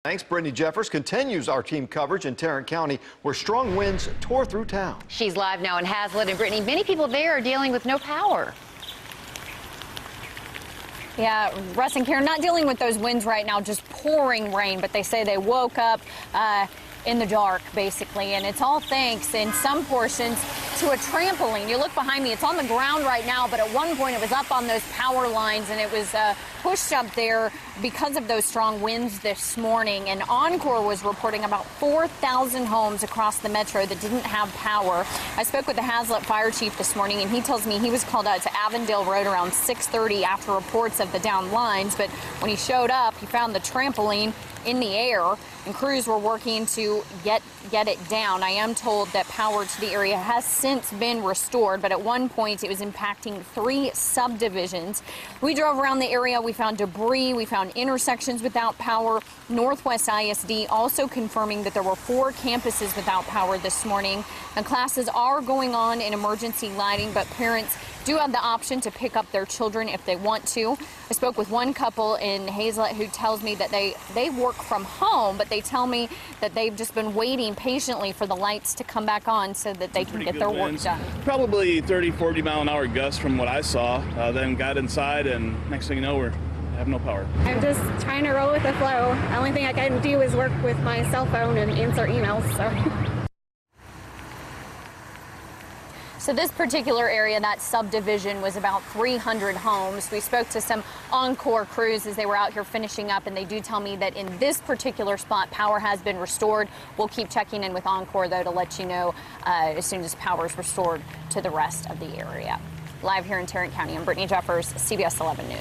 Thanks. Brittany Jeffers continues our team coverage in Tarrant County, where strong winds tore through town. She's live now in Hazlet. And Brittany, many people there are dealing with no power. Yeah, Russ and Karen, not dealing with those winds right now, just pouring rain, but they say they woke up in the dark, basically, and it's all thanks in some portions to a trampoline. You look behind me, it's on the ground right now, but at one point it was up on those power lines, and it was pushed up there because of those strong winds this morning. And Encore was reporting about 4,000 homes across the metro that didn't have power. I spoke with the Hazlet fire chief this morning, and he tells me he was called out to Avondale Road around 6:30 after reports of the down lines, but when he showed up, he found the trampoline in the air, and crews were working to get it down. I am told that power to the area has since been restored, but at one point it was impacting 3 subdivisions. We drove around the area. We found debris. We found intersections without power. Northwest ISD also confirming that there were 4 campuses without power this morning. And classes are going on in emergency lighting, but parents do have the option to pick up their children if they want to. I spoke with one couple in Hazlet who tells me that they work from home, but they tell me that they've just been waiting patiently for the lights to come back on so that they can get their work done. Probably 30, 40 mile an hour gusts from what I saw. Then got inside, and next thing you know, we have no power. I'm just trying to roll with the flow. The only thing I can do is work with my cell phone and answer emails. So this particular area, that subdivision, was about 300 homes. We spoke to some Encore crews as they were out here finishing up, and they do tell me that in this particular spot, power has been restored. We'll keep checking in with Encore, though, to let you know as soon as power is restored to the rest of the area. Live here in Tarrant County, I'm Brittany Jeffers, CBS 11 News.